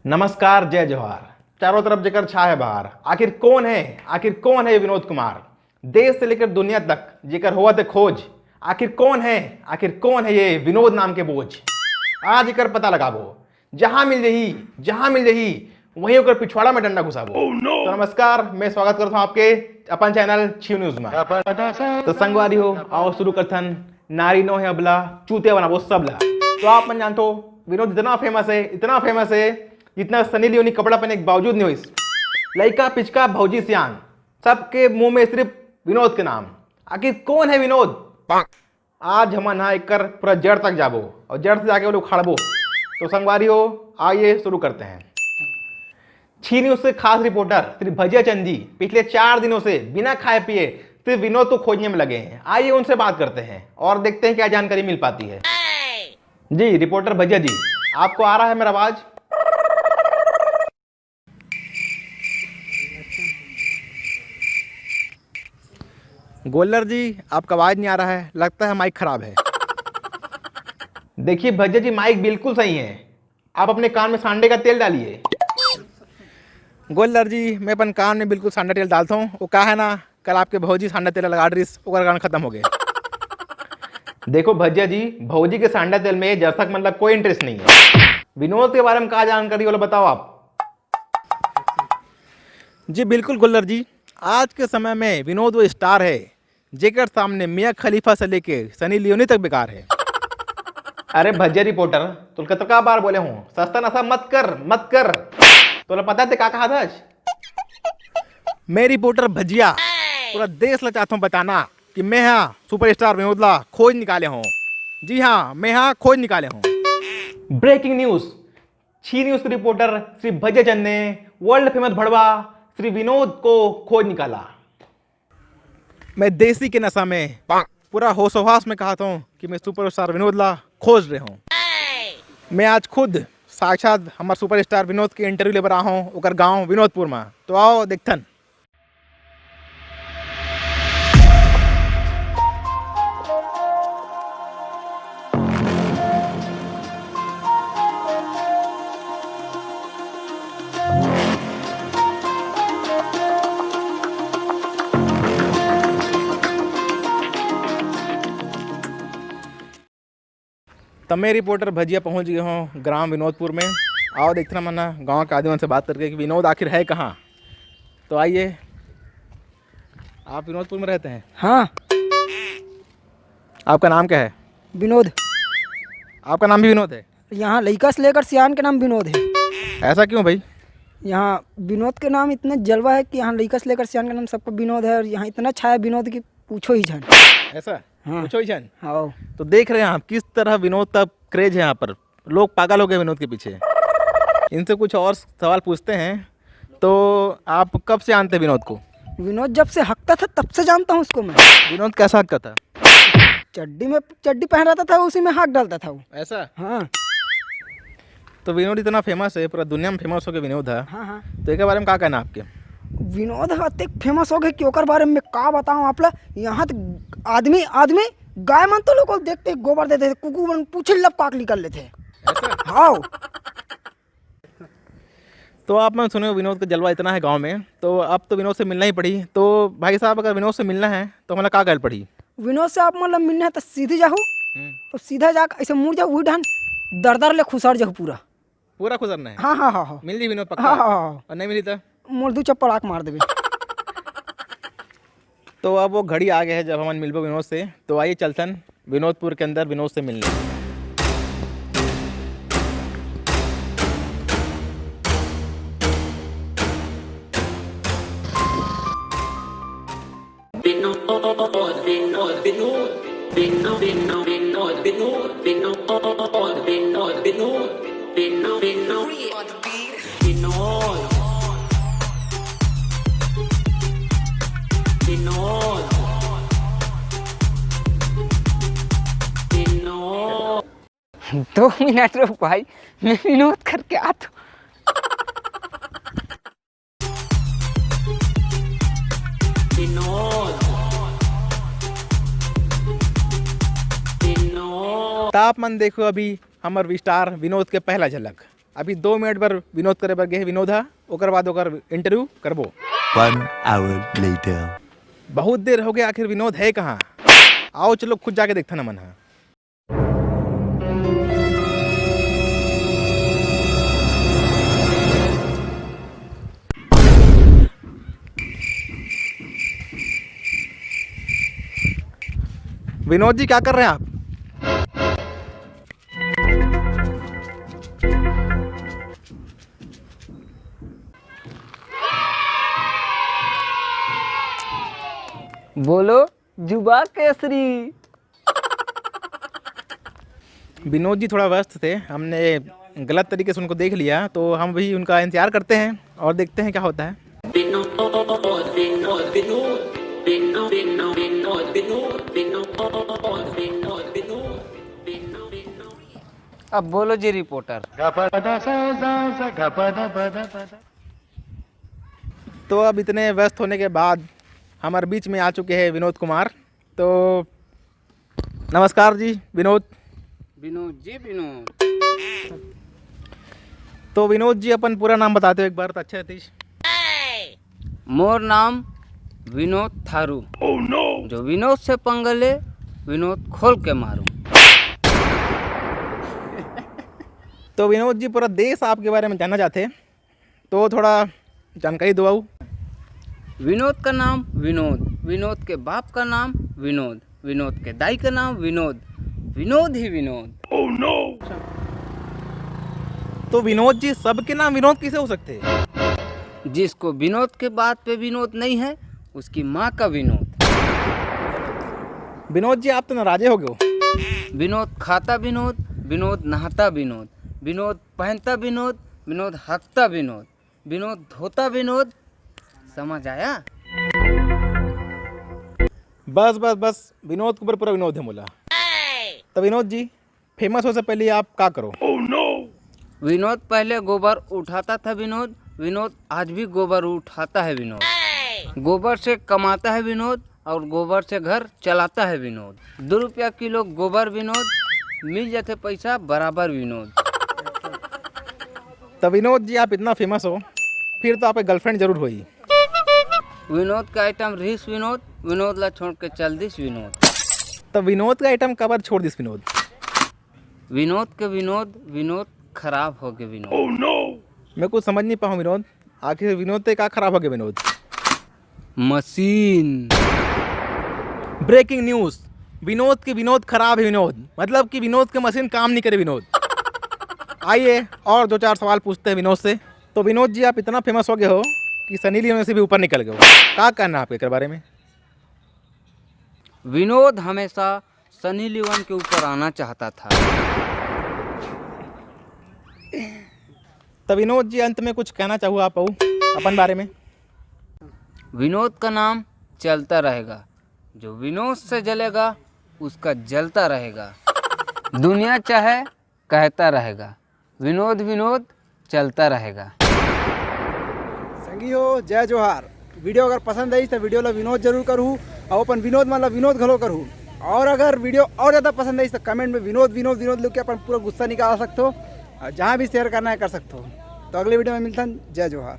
नमस्कार, जय जवाहर। चारों तरफ जेकर छा है बहार। आखिर कौन है ये विनोद कुमार? देश से लेकर दुनिया तक जेकर हुआ थे खोज। आखिर कौन है ये विनोद नाम के बोझ? आज एकर पता लगाबो। जहां मिल रही वहीं ओकर पिछवाड़ा में डंडा घुसाबो। तो नमस्कार, मैं स्वागत करता हूं आपके अपन चैनल छिव न्यूज में। तो संगवारी हो, आओ शुरू करथन। नारी नो है अबला, चूतिया बनाबो सबला। तो आप मन जानते हो विनोद इतना फेमस है जितना सनी लियोनी कपड़ा पहने के बावजूद नहीं हुई। लड़का पिचका भौजी सियान सबके मुंह में सिर्फ विनोद के नाम। आखिर कौन है विनोद? आज हम ना एक पूरा जड़ तक जाबो और जड़ से जाके वो लोग खड़बो। तो संगवारी हो, आइए शुरू करते हैं। छी न्यूज से खास रिपोर्टर श्री भजिया चंद जी पिछले 4 दिनों से बिना खाए पिए सिर्फ विनोद को खोजने में लगे हैं। आइए उनसे बात करते हैं और देखते हैं क्या जानकारी मिल पाती है। जी रिपोर्टर भजिया जी, आपको आ रहा है मेरा आवाज? गोल्लर जी, आपका आवाज नहीं आ रहा है, लगता है माइक खराब है। देखिए भजिया जी, माइक बिल्कुल सही है, आप अपने कान में सांडे का तेल डालिए। गोल्लर जी, मैं अपन कान में बिल्कुल सांडा तेल डालता हूँ। वो कहा है ना, कल आपके भौजी सांडा तेल लगा रही, ओकर कान खत्म हो गए। देखो भजिया जी, भौजी के सांडा तेल में दर्शक मतलब कोई इंटरेस्ट नहीं है। विनोद के बारे में क्या जानकारी वाला बताओ आप। जी बिल्कुल गोल्लर जी, आज के समय में विनोद वो स्टार है जेकर सामने मियां खलीफा से लेके सनी लियोनी तक बेकार है। अरे भजिया रिपोर्टर, तुम कितना बार बोले हूँ सस्ता नशा मत कर। तो पता है क्या कहा था आज? मैं रिपोर्टर भजिया पूरा देश ला चाहता हूँ बताना कि मैं हाँ सुपरस्टार विनोद ला खोज निकाले हूँ। जी हाँ, मैं हाँ खोज निकाले हूँ। ब्रेकिंग न्यूज, छी न्यूज के रिपोर्टर श्री भजिया चंद ने वर्ल्ड फेमस भड़वा श्री विनोद को खोज निकाला। मैं देसी के नशा में पूरा होशोहवास में कहता हूँ कि मैं सुपरस्टार विनोद ला खोज रहे हूँ। मैं आज खुद साक्षात हमारे सुपरस्टार विनोद के इंटरव्यू ले रहा हूँ ओकर गांव विनोदपुर में। तो आओ देखथन। तब मैं रिपोर्टर भजिया पहुंच गया हूँ ग्राम विनोदपुर में। आओ देखते ना मना गांव के आदिवासी से बात करके कि विनोद आखिर है कहाँ। तो आइए, आप विनोदपुर में रहते हैं? हाँ। आपका नाम क्या है? विनोद। आपका नाम भी विनोद है? यहाँ लड़का से लेकर सियान के नाम विनोद है। ऐसा क्यों भाई? यहाँ विनोद के नाम इतना जलवा है कि यहाँ लड़का से लेकर सियान का नाम सबको विनोद है। और यहाँ इतना छाया विनोद की पूछो ही जान। ऐसा? हाँ। पूछो ही जान। हाँ। तो देख रहे हैं आप किस तरह विनोद का क्रेज है। यहाँ पर लोग पागल हो गए विनोद के पीछे। इनसे कुछ और सवाल पूछते हैं। तो आप कब से जानते हैं विनोद को? विनोद जब से हकता था तब से जानता हूँ उसको मैं। विनोद कैसा हकता था? चड्डी पहन रहता था, उसी में हाथ डालता था वो। ऐसा? हाँ। तो विनोद इतना फेमस है, पूरा दुनिया में फेमस हो गया विनोद है। हाँ हाँ। तो इसके बारे में क्या कहना आपके? विनोद हते फेमस हो गए कि ओकर बारे में का बताऊँ आप ला। यहाँ तो आदमी गाय मन तो लोग को देखते गोबर देते थे, कुकुर मन पूछे लब काक निकल लेते। ऐसा? हाँ। तो आप मैं सुने विनोद का जलवा इतना है गांव में, तो अब तो विनोद से मिलना ही पड़ी। तो भाई साहब, अगर विनोद से मिलना है तो हमें क्या कर पड़ी? विनोद से आप मतलब मिलना है तो सीधे जाओ, तो सीधा जाकर ऐसे मुड़ जाओ, वही ढान दर ले खुसर जाओ पूरा खुसरना है? हाँ हाँ हाँ हाँ। मिल ली विनोद पक्का? हाँ हाँ हाँ। और नहीं मिली तो मोल 2 चप्पल आँख मार देवे। तो अब वो घड़ी आ गया है जब हम मिलबो विनोद से। तो आइए चलतन विनोदपुर के अंदर विनोद से मिलने। दो मिनट रुक भाई, मैं विनोद करके आता हूँ। तापमान देखो, अभी हमार विस्टार विनोद के पहला झलक। अभी 2 मिनट पर विनोद करे पर गए विनोद हा ओकर बाद ओकर इंटरव्यू करबो। 1 hour later. बहुत देर हो गया, आखिर विनोद है कहाँ? आओ चलो खुद जाके देखता ना मन है। विनोद जी क्या कर रहे हैं आप? बोलो जुबा केसरी। विनोद जी थोड़ा व्यस्त थे, हमने गलत तरीके से उनको देख लिया, तो हम भी उनका इंतजार करते हैं और देखते हैं क्या होता है। अब बोलो जी रिपोर्टर। तो अब इतने व्यस्त होने के बाद हमारे बीच में आ चुके हैं विनोद कुमार। तो नमस्कार जी विनोद। विनोद जी विनोद। तो विनोद जी अपन पूरा नाम बताते हो एक बार तो अच्छा रहती। मोर नाम विनोद थारू। जो विनोद से पंगले विनोद खोल के मारूं। तो विनोद जी पूरा देश आपके बारे में जानना चाहते हैं, तो थोड़ा जानकारी दो। विनोद का नाम विनोद, विनोद के बाप का नाम विनोद, विनोद के दाई का नाम विनोद, विनोद ही विनोद। तो विनोद जी सबके नाम विनोद कैसे हो सकते हैं? जिसको विनोद के बात पे विनोद नहीं है उसकी माँ का विनोद। विनोद जी आप तो नाराजे हो गए हो। विनोद खाता विनोद, विनोद नहाता विनोद, विनोद पहनता विनोद, विनोद हकता विनोद, विनोद धोता विनोद। समझ आया? बस बस बस विनोद के ऊपर पूरा विनोद है बोला। तो विनोद जी फेमस हो से पहले आप क्या करो? विनोद पहले गोबर उठाता था विनोद, विनोद आज भी गोबर उठाता है विनोद। गोबर से कमाता है विनोद और गोबर से घर चलाता है विनोद। 2 रुपया किलो गोबर विनोद, मिल जाते पैसा बराबर विनोद। तो विनोद जी आप इतना फेमस हो फिर तो आपकी गर्लफ्रेंड जरूर हुई। विनोद का आइटम रहीस विनोद, विनोद ला छोड़ के चल दिस विनोद। तो विनोद का आइटम कबर छोड़ दिस विनोद? विनोद के विनोद, विनोद खराब हो गए विनोद। मैं कुछ समझ नहीं पाऊँ विनोद, आखिर विनोद से क्या खराब हो गया Vinod? Machine. Breaking news, Vinod की विनोद खराब है विनोद, मतलब कि विनोद की मशीन काम नहीं करे विनोद। आइए और 2-4 सवाल पूछते हैं विनोद से। तो विनोद जी आप इतना फेमस हो गए हो कि सनी लियोन से भी ऊपर निकल गए हो, क्या कहना है आपके इस बारे में? विनोद हमेशा सनी लियोन के ऊपर आना चाहता था। तो विनोद जी अंत में कुछ कहना चाहूँ आप अपन बारे में? विनोद का नाम चलता रहेगा, जो विनोद से जलेगा उसका जलता रहेगा। दुनिया चाहे कहता रहेगा, विनोद विनोद चलता रहेगा। संगियो जय जोहार। वीडियो अगर पसंद आई तो वीडियो ला विनोद जरूर करूँ और अपन विनोद मतलब विनोद घलो करूँ। और अगर वीडियो और ज़्यादा पसंद आई तो कमेंट में विनोद विनोद विनोद लिख के अपन पूरा गुस्सा निकाल सकते हो और जहाँ भी शेयर करना है कर सकते हो। तो अगले वीडियो में मिलता है। जय जोहार।